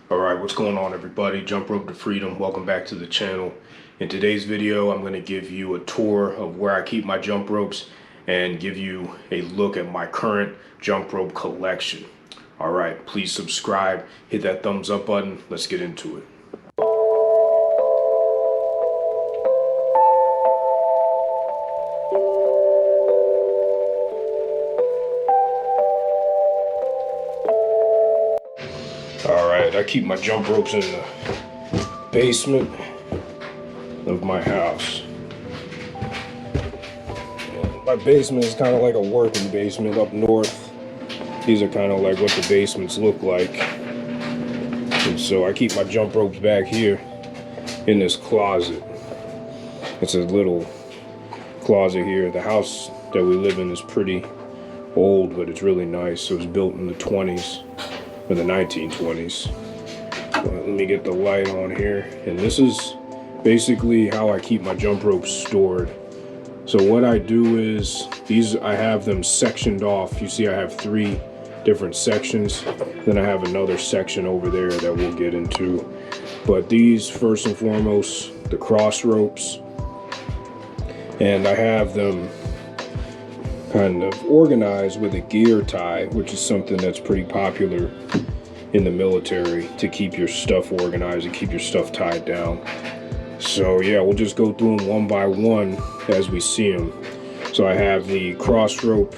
Alright, what's going on everybody? Jump Rope to Freedom. Welcome back to the channel. In today's video, I'm going to give you a tour of where I keep my jump ropes and give you a look at my current jump rope collection. Alright, please subscribe, hit that thumbs up button. Let's get into it. Alright, I keep my jump ropes in the basement of my house. And my basement is kind of like a working basement up north. These are kind of like what the basements look like. And so I keep my jump ropes back here in this closet. It's a little closet here. The house that we live in is pretty old, but it's really nice. It was built in the 20s. For the 1920s. Let me get the light on here. And this is basically how I keep my jump ropes stored. So what I do is, I have them sectioned off. You see I have 3 different sections. Then I have another section over there that we'll get into. But these, first and foremost, the cross ropes. And I have them kind of organized with a gear tie, which is something that's pretty popular in the military to keep your stuff organized and keep your stuff tied down. So yeah, we'll just go through them one by one as we see them. So I have the cross rope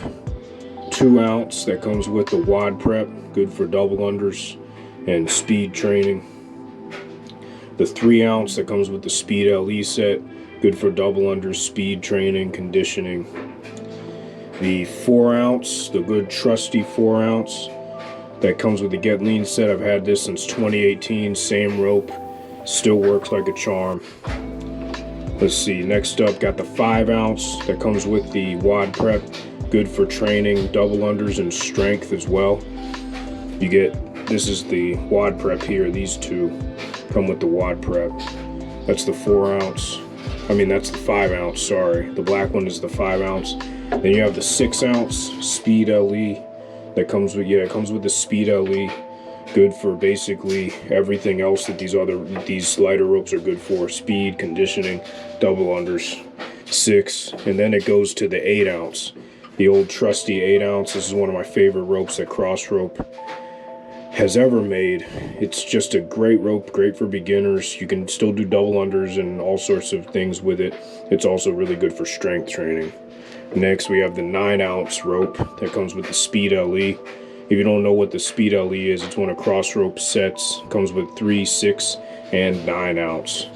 2 ounce that comes with the wad prep, good for double unders and speed training. The 3 ounce that comes with the speed LE set, good for double unders, speed training, conditioning. The 4 ounce, the good trusty 4 ounce that comes with the Get Lean set. I've had this since 2018, same rope, still works like a charm. Let's see, next up got the 5 ounce that comes with the wad prep, good for training, double unders and strength as well. You get, this is the wad prep here, these 2 come with the wad prep. That's the 4 ounce, that's the 5 ounce, sorry. The black one is the 5 ounce. Then you have the 6 ounce speed LE that comes with, it comes with the speed LE, good for basically everything else that these lighter ropes are good for, speed, conditioning, double unders. 6, and then it goes to the 8 ounce, the old trusty 8 ounce. This is one of my favorite ropes that Crossrope has ever made. It's just a great rope, great for beginners. You can still do double unders and all sorts of things with it. It's also really good for strength training. Next, we have the 9 ounce rope that comes with the Speed LE. If you don't know what the Speed LE is, it's one of Crossrope sets. It comes with 3, 6, and 9 ounce.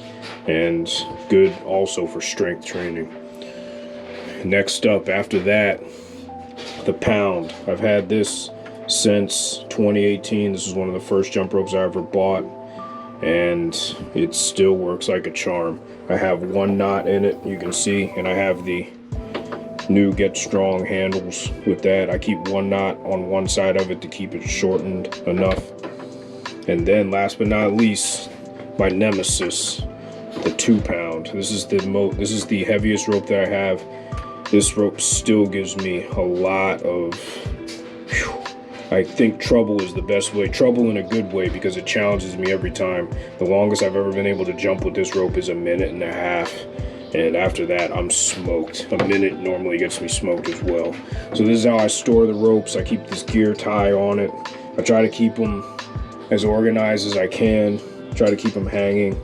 And good also for strength training. Next up, after that, the pound. I've had this since 2018. This is one of the first jump ropes I ever bought. And it still works like a charm. I have 1 knot in it, you can see, and I have the new Get Strong handles with that. I keep 1 knot on one side of it to keep it shortened enough. And then last but not least, my nemesis, the 2 pound. This is the heaviest rope that I have. This rope still gives me a lot of, I think trouble is the best way. Trouble in a good way, because it challenges me every time. The longest I've ever been able to jump with this rope is 1.5 minutes. And after that, I'm smoked. 1 minute normally gets me smoked as well. So this is how I store the ropes. I keep this gear tie on it. I try to keep them as organized as I can. Try to keep them hanging.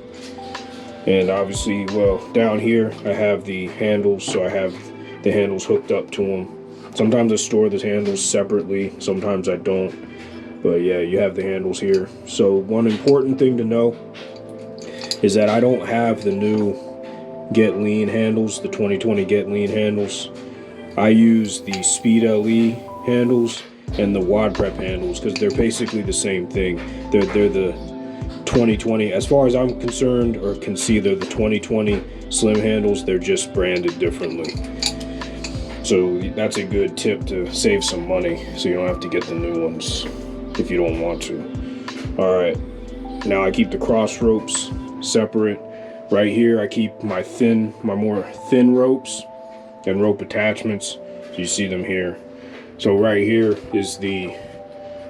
And obviously, well, down here, I have the handles. So I have the handles hooked up to them. Sometimes I store the handles separately. Sometimes I don't. But yeah, you have the handles here. So one important thing to know is that I don't have the new Get Lean handles, the 2020 Get Lean handles. I use the Speed LE handles and the wad prep handles because they're basically the same thing. They're the 2020, as far as I'm concerned or can see, they're the 2020 slim handles. They're just branded differently. So that's a good tip to save some money, so you don't have to get the new ones if you don't want to. Alright, now I keep the cross ropes separate. Right here, I keep my more thin ropes and rope attachments. So you see them here. So right here is the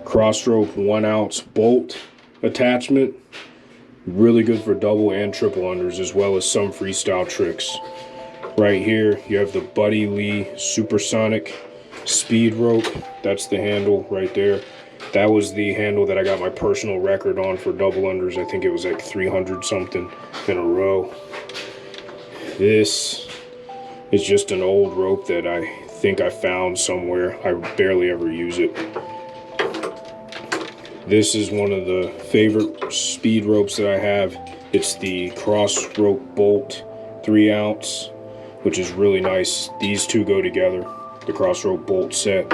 Crossrope 1 ounce bolt attachment. Really good for double and triple unders, as well as some freestyle tricks. Right here, you have the Buddy Lee Supersonic Speed Rope. That's the handle right there. That was the handle that I got my personal record on for double unders. I think it was like 300 something in a row. This is just an old rope that I think I found somewhere. I barely ever use it. This is one of the favorite speed ropes that I have. It's the Crossrope Bolt 3 ounce, which is really nice. These two go together, the Crossrope Bolt set.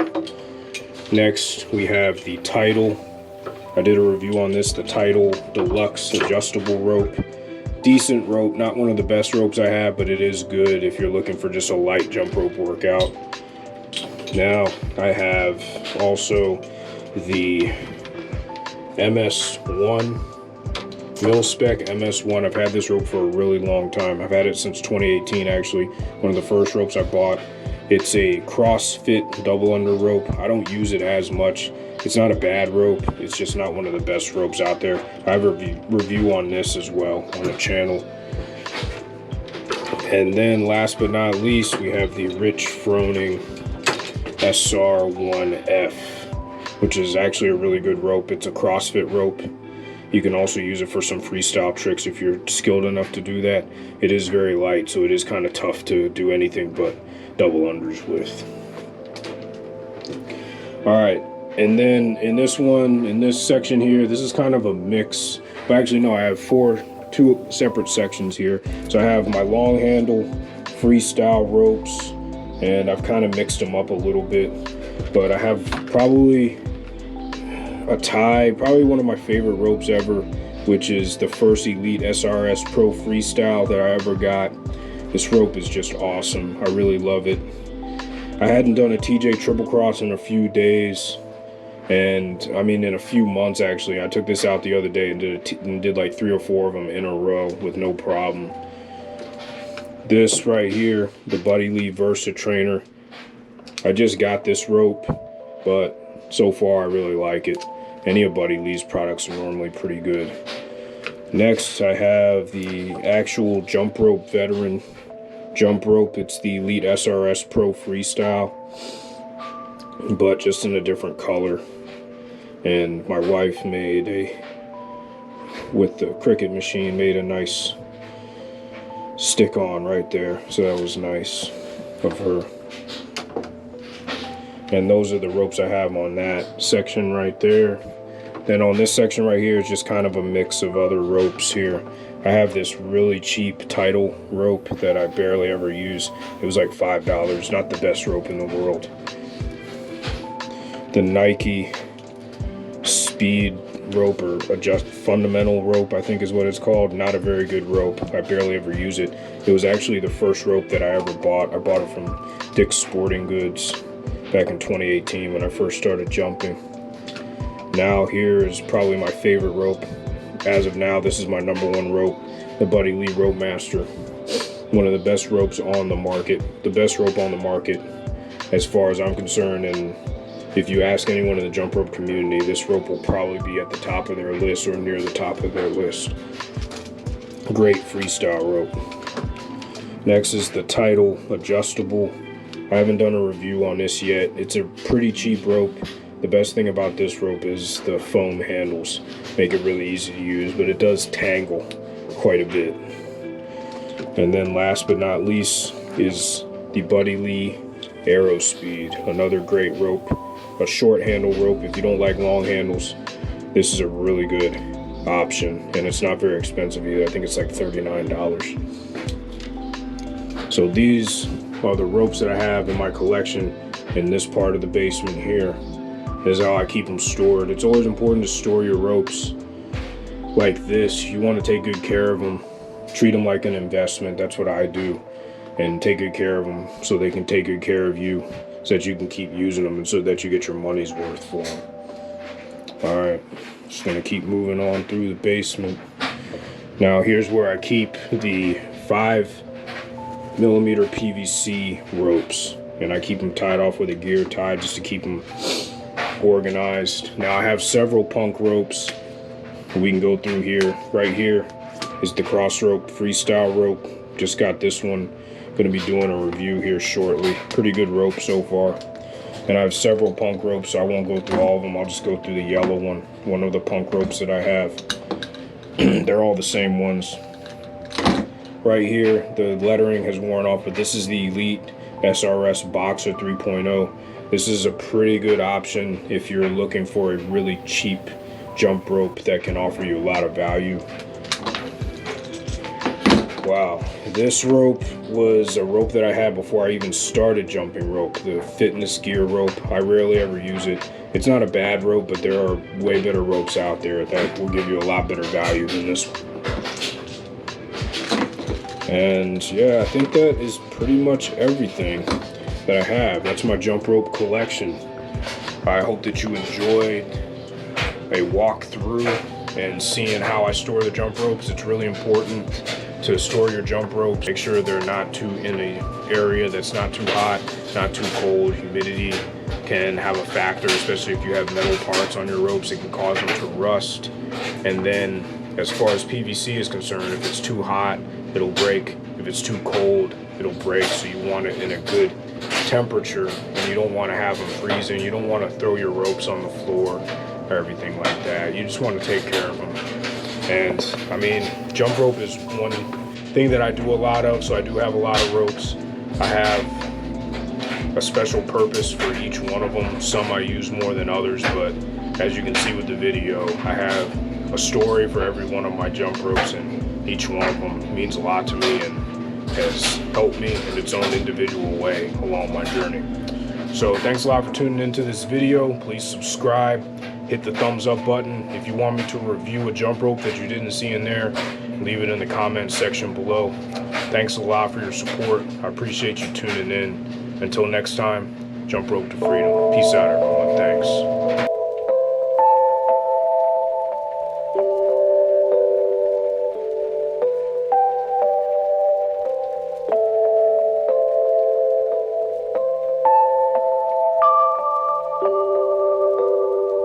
Next, we have the Tidal. I did a review on this, the Tidal Deluxe Adjustable Rope. Decent rope, not one of the best ropes I have, but it is good if you're looking for just a light jump rope workout. Now, I have also the MS1, Mil-Spec MS1. I've had this rope for a really long time. I've had it since 2018, actually. One of the first ropes I bought. It's a CrossFit double under rope. I don't use it as much. It's not a bad rope. It's just not one of the best ropes out there. I have a review on this as well on the channel. And then last but not least, we have the Rich Froning SR1F, which is actually a really good rope. It's a CrossFit rope. You can also use it for some freestyle tricks if you're skilled enough to do that. It is very light, so it is kind of tough to do anything but double unders with. Alright, and then in this section here, this is kind of a mix. But actually no, I have two separate sections here. So I have my long handle freestyle ropes, and I've kind of mixed them up a little bit. But I have probably a tie, probably one of my favorite ropes ever, which is the first Elite SRS Pro Freestyle that I ever got. This rope is just awesome. I really love it. I hadn't done a TJ Triple Cross in a few days, and I mean in a few months actually. I took this out the other day and did like 3 or 4 of them in a row with no problem. This right here, the Buddy Lee Versa Trainer. I just got this rope, but so far I really like it. Any of Buddy Lee's products are normally pretty good. Next, I have the actual jump rope veteran jump rope. It's the Elite SRS Pro Freestyle, but just in a different color. And my wife made with the Cricut machine, made a nice stick on right there. So that was nice of her. And those are the ropes I have on that section right there. Then on this section right here is just kind of a mix of other ropes here. I have this really cheap Tidal rope that I barely ever use. It was like $5, not the best rope in the world. The Nike Speed rope, or fundamental rope, I think is what it's called. Not a very good rope. I barely ever use it. It was actually the first rope that I ever bought. I bought it from Dick's Sporting Goods back in 2018 when I first started jumping. Now here is probably my favorite rope. As of now, this is my #1 rope, the Buddy Lee Rope Master. One of the best ropes on the market. The best rope on the market as far as I'm concerned, and if you ask anyone in the jump rope community, this rope will probably be at the top of their list or near the top of their list. Great freestyle rope. Next is the Tidal Adjustable. I haven't done a review on this yet. It's a pretty cheap rope. The best thing about this rope is the foam handles. Make it really easy to use, but it does tangle quite a bit. And then last but not least is the Buddy Lee Aero Speed. Another great rope. A short handle rope. If you don't like long handles, this is a really good option. And it's not very expensive either. I think it's like $39. So these are the ropes that I have in my collection in this part of the basement here. This is how I keep them stored. It's always important to store your ropes like this. You want to take good care of them. Treat them like an investment. That's what I do. And take good care of them so they can take good care of you, so that you can keep using them and so that you get your money's worth for them. Alright, just going to keep moving on through the basement. Now here's where I keep the 5mm PVC ropes. And I keep them tied off with a gear tie just to keep them organized. Now I have several punk ropes We can go through here. Right here is the Crossrope Freestyle rope. Just got this one. Going to be doing a review here shortly. Pretty good rope so far. And I have several punk ropes, so I won't go through all of them. I'll just go through the yellow one of the punk ropes that I have. They're all the same ones. Right here, the lettering has worn off, but this is the Elite SRS Boxer 3.0. This is a pretty good option if you're looking for a really cheap jump rope that can offer you a lot of value. Wow, this rope was a rope that I had before I even started jumping rope, the fitness gear rope. I rarely ever use it. It's not a bad rope, but there are way better ropes out there that will give you a lot better value than this one. And yeah, I think that is pretty much everything that I have. That's my jump rope collection. I hope that you enjoyed a walkthrough and seeing how I store the jump ropes. It's really important to store your jump ropes. Make sure they're not too in an area that's not too hot, not too cold. Humidity can have a factor, especially if you have metal parts on your ropes. It can cause them to rust. And then as far as PVC is concerned, if it's too hot, it'll break. If it's too cold, it'll break. So you want it in a good temperature, and you don't want to have them freezing. You don't want to throw your ropes on the floor or everything like that. You just want to take care of them. And I mean, jump rope is one thing that I do a lot of, so I do have a lot of ropes. I have a special purpose for each one of them. Some I use more than others, but as you can see with the video, I have a story for every one of my jump ropes, and each one of them means a lot to me and has helped me in its own individual way along my journey. So thanks a lot for tuning into this video. Please subscribe, hit the thumbs up button. If you want me to review a jump rope that you didn't see in there, leave it in the comments section below. Thanks a lot for your support. I appreciate you tuning in. Until next time, jump rope to freedom. Peace out, everyone. Thanks.